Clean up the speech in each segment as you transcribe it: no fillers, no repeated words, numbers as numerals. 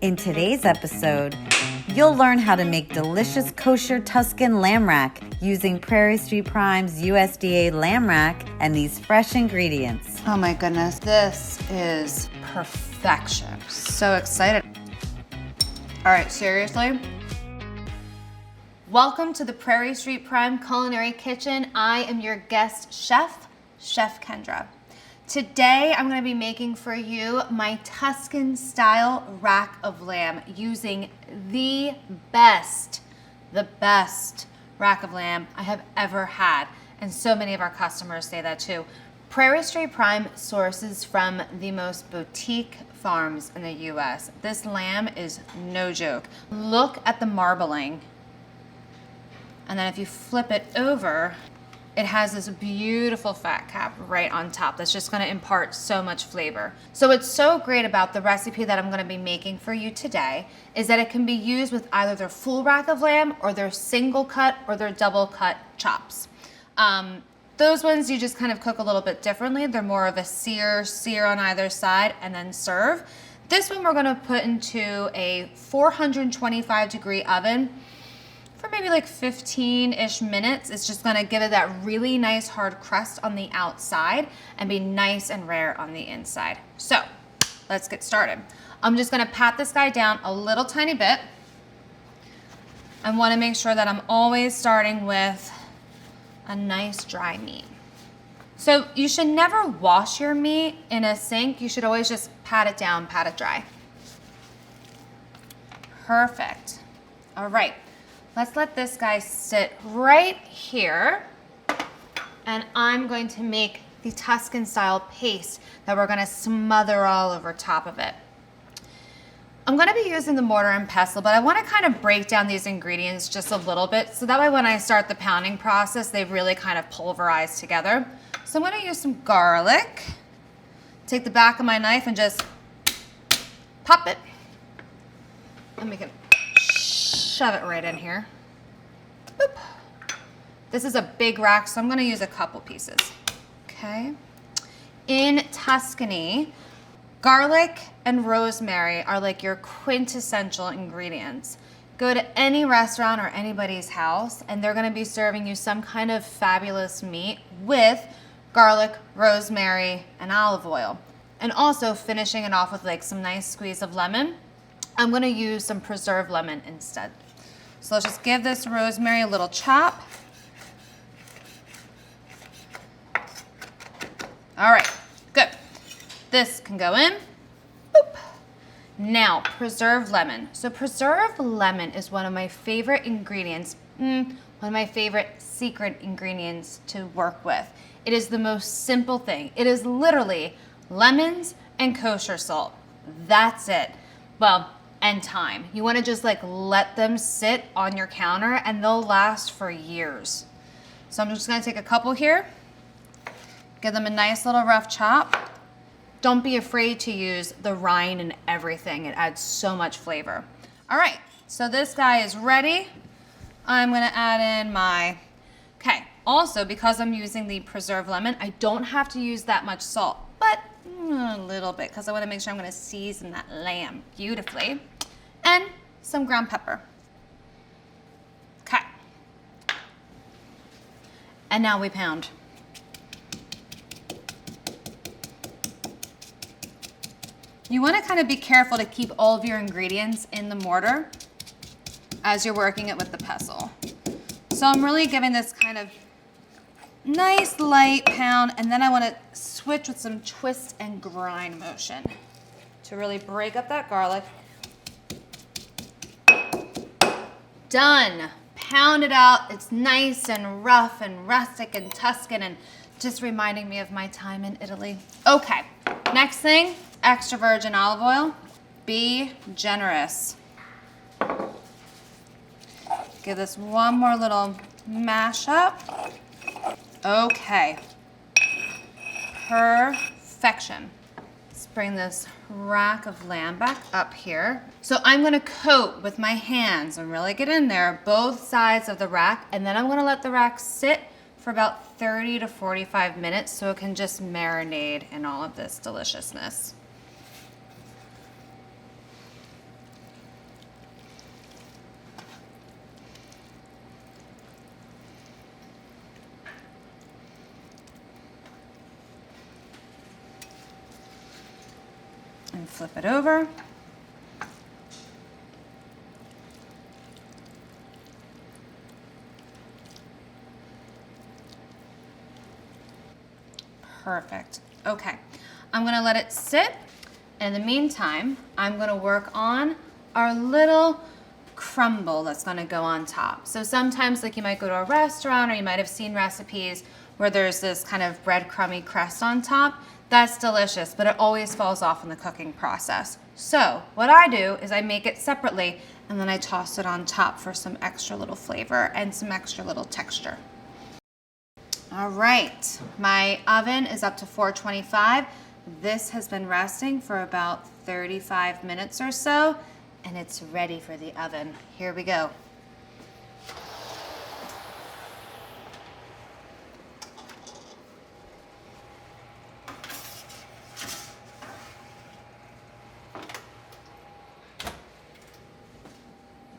In today's episode, you'll learn how to make delicious kosher Tuscan lamb rack using Prairie Street Prime's USDA lamb rack and these fresh ingredients. Oh my goodness, this is perfection. So excited. All right, seriously? Welcome to the Prairie Street Prime Culinary Kitchen. I am your guest chef, Chef Kendra. Today, I'm gonna be making for you my Tuscan style rack of lamb using the best rack of lamb I have ever had. And so many of our customers say that too. Prairie Street Prime sources from the most boutique farms in the US. This lamb is no joke. Look at the marbling. And then if you flip it over, it has this beautiful fat cap right on top that's just gonna impart so much flavor. So what's so great about the recipe that I'm gonna be making for you today is that it can be used with either their full rack of lamb or their single cut or their double cut chops. Those ones you just kind of cook a little bit differently. They're more of a sear on either side and then serve. This one we're gonna put into a 425 degree oven for maybe like 15-ish minutes. It's just gonna give it that really nice hard crust on the outside and be nice and rare on the inside. So let's get started. I'm just gonna pat this guy down a little tiny bit. I wanna make sure that I'm always starting with a nice dry meat. So you should never wash your meat in a sink. You should always just pat it down, pat it dry. Perfect. All right. Let's let this guy sit right here, and I'm going to make the Tuscan style paste that we're gonna smother all over top of it. I'm gonna be using the mortar and pestle, but I wanna kind of break down these ingredients just a little bit, so that way when I start the pounding process, they really kind of pulverize together. So I'm gonna use some garlic, take the back of my knife and just pop it, and we can shove it right in here. Boop. This is a big rack, so I'm gonna use a couple pieces, okay? In Tuscany, garlic and rosemary are like your quintessential ingredients. Go to any restaurant or anybody's house, and they're gonna be serving you some kind of fabulous meat with garlic, rosemary, and olive oil. And also finishing it off with like some nice squeeze of lemon. I'm gonna use some preserved lemon instead. So let's just give this rosemary a little chop. All right, good. This can go in. Boop. Now, preserved lemon. So preserved lemon is one of my favorite ingredients, one of my favorite secret ingredients to work with. It is the most simple thing. It is literally lemons and kosher salt. That's it. Well, and time. You wanna just like let them sit on your counter and they'll last for years. So I'm just gonna take a couple here, give them a nice little rough chop. Don't be afraid to use the rind and everything. It adds so much flavor. All right, so this guy is ready. I'm gonna add in my, okay, also because I'm using the preserved lemon, I don't have to use that much salt, but a little bit, because I want to make sure I'm going to season that lamb beautifully. And some ground pepper. Okay. And now we pound. You want to kind of be careful to keep all of your ingredients in the mortar as you're working it with the pestle. So I'm really giving this kind of nice light pound, and then I want to switch with some twist and grind motion to really break up that garlic. Done. Pound it out. It's nice and rough and rustic and Tuscan and just reminding me of my time in Italy. Okay, next thing, extra virgin olive oil. Be generous. Give this one more little mash up. Okay, perfection. Let's bring this rack of lamb back up here. So I'm gonna coat with my hands and really get in there both sides of the rack, and then I'm gonna let the rack sit for about 30 to 45 minutes so it can just marinate in all of this deliciousness. flip it over. Perfect. Okay, I'm gonna let it sit. In the meantime, I'm gonna work on our little crumble that's gonna go on top. So sometimes, like, you might go to a restaurant or you might have seen recipes where there's this kind of breadcrumby crust on top. That's delicious, but it always falls off in the cooking process. So what I do is I make it separately and then I toss it on top for some extra little flavor and some extra little texture. All right, my oven is up to 425. This has been resting for about 35 minutes or so, and it's ready for the oven. Here we go.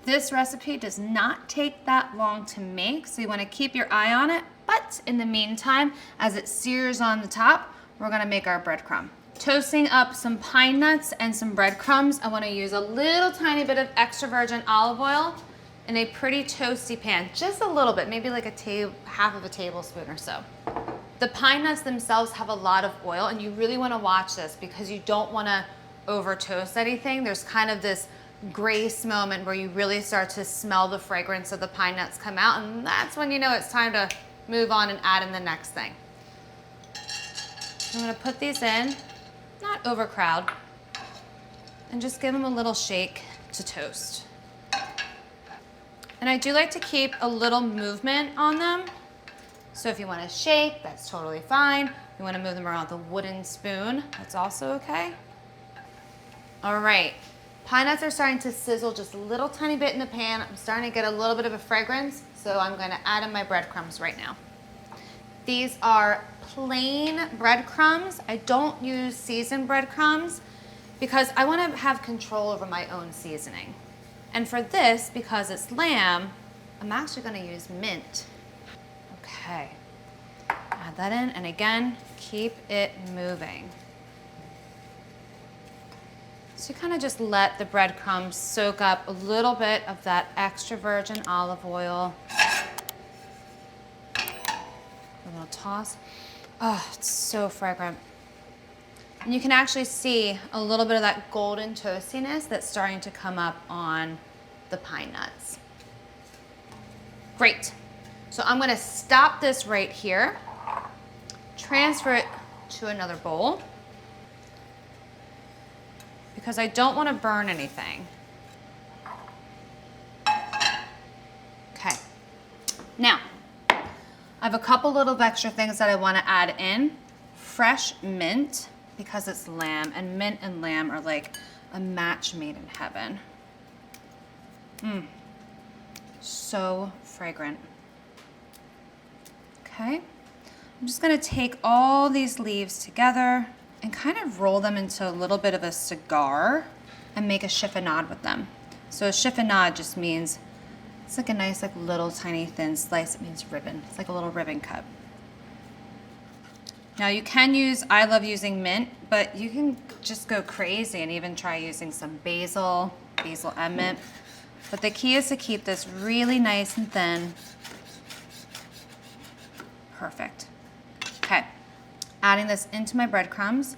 This recipe does not take that long to make, so you want to keep your eye on it. But in the meantime, as it sears on the top, we're gonna make our breadcrumb. Toasting up some pine nuts and some breadcrumbs, I wanna use a little tiny bit of extra virgin olive oil in a pretty toasty pan, just a little bit, maybe like half of a tablespoon or so. The pine nuts themselves have a lot of oil, and you really wanna watch this because you don't wanna over toast anything. There's kind of this grace moment where you really start to smell the fragrance of the pine nuts come out, and that's when you know it's time to move on and add in the next thing. I'm gonna put these in, not overcrowd, and just give them a little shake to toast. And I do like to keep a little movement on them. So if you wanna shake, that's totally fine. If you wanna move them around with a wooden spoon, that's also okay. All right, pine nuts are starting to sizzle just a little tiny bit in the pan. I'm starting to get a little bit of a fragrance, so I'm gonna add in my breadcrumbs right now. These are plain breadcrumbs. I don't use seasoned breadcrumbs because I wanna have control over my own seasoning. And for this, because it's lamb, I'm actually gonna use mint. Okay, add that in, and again, keep it moving. So you kind of just let the breadcrumbs soak up a little bit of that extra virgin olive oil. A little toss. Oh, it's so fragrant. And you can actually see a little bit of that golden toastiness that's starting to come up on the pine nuts. Great. So I'm gonna stop this right here, transfer it to another bowl, because I don't want to burn anything. Okay. Now, I have a couple little extra things that I want to add in. Fresh mint, because it's lamb, and mint and lamb are like a match made in heaven. So fragrant. Okay. I'm just going to take all these leaves together and kind of roll them into a little bit of a cigar and make a chiffonade with them. So a chiffonade just means, it's like a nice, like little tiny thin slice. It means ribbon. It's like a little ribbon cut. Now you can use, I love using mint, but you can just go crazy and even try using some basil and mint. But the key is to keep this really nice and thin. Perfect. Okay. Adding this into my breadcrumbs,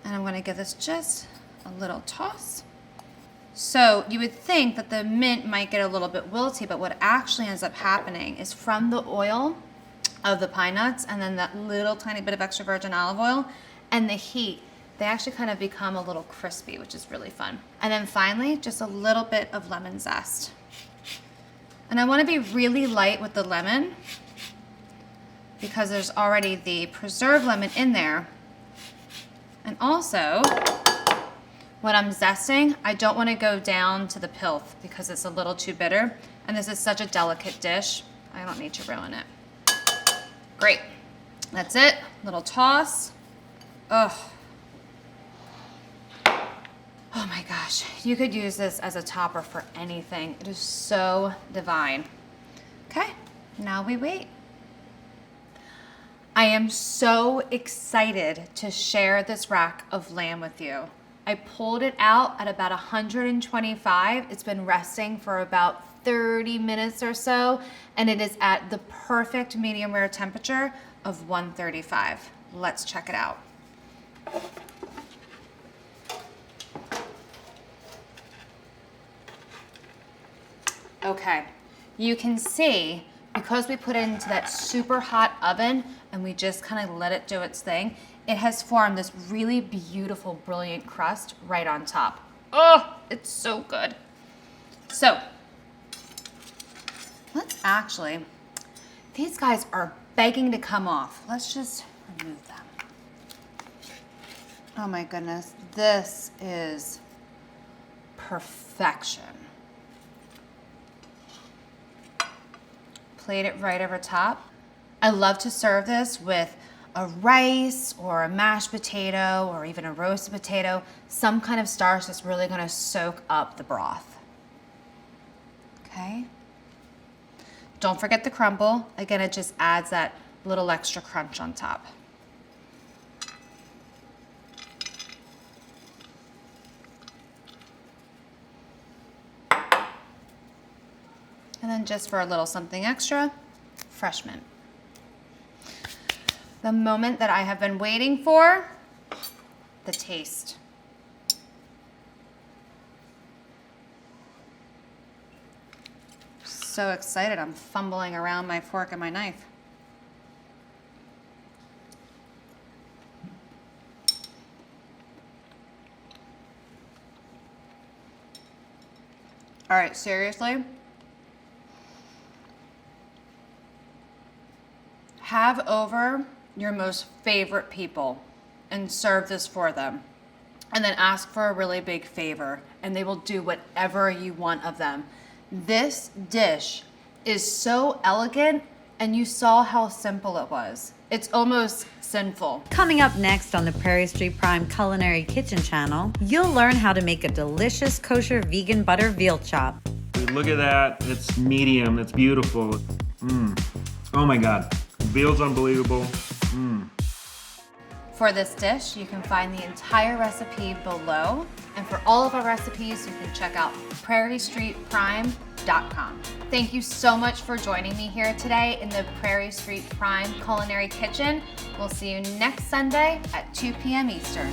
and I'm gonna give this just a little toss. So you would think that the mint might get a little bit wilty, but what actually ends up happening is from the oil of the pine nuts and then that little tiny bit of extra virgin olive oil and the heat, they actually kind of become a little crispy, which is really fun. And then finally, just a little bit of lemon zest. And I wanna be really light with the lemon, because there's already the preserved lemon in there. And also, when I'm zesting, I don't want to go down to the pith because it's a little too bitter. And this is such a delicate dish, I don't need to ruin it. Great, that's it, little toss. Ugh. Oh my gosh, you could use this as a topper for anything. It is so divine. Okay, now we wait. I am so excited to share this rack of lamb with you. I pulled it out at about 125. It's been resting for about 30 minutes or so, and it is at the perfect medium rare temperature of 135. Let's check it out. Okay, you can see, because we put it into that super hot oven and we just kind of let it do its thing, it has formed this really beautiful, brilliant crust right on top. Oh, it's so good. So, let's actually, these guys are begging to come off. Let's just remove them. Oh my goodness, this is perfection. Plate it right over top. I love to serve this with a rice or a mashed potato or even a roasted potato, some kind of starch that's really gonna soak up the broth. Okay? Don't forget the crumble. Again, it just adds that little extra crunch on top. And then just for a little something extra, fresh mint. The moment that I have been waiting for, the taste. So excited, I'm fumbling around my fork and my knife. All right, seriously? Have over your most favorite people and serve this for them. And then ask for a really big favor and they will do whatever you want of them. This dish is so elegant and you saw how simple it was. It's almost sinful. Coming up next on the Prairie Street Prime Culinary Kitchen channel, you'll learn how to make a delicious kosher vegan butter veal chop. Look at that, it's medium, it's beautiful. Oh my God, veal's unbelievable. For this dish, you can find the entire recipe below. And for all of our recipes, you can check out prairiestreetprime.com. Thank you so much for joining me here today in the Prairie Street Prime Culinary Kitchen. We'll see you next Sunday at 2 p.m. Eastern.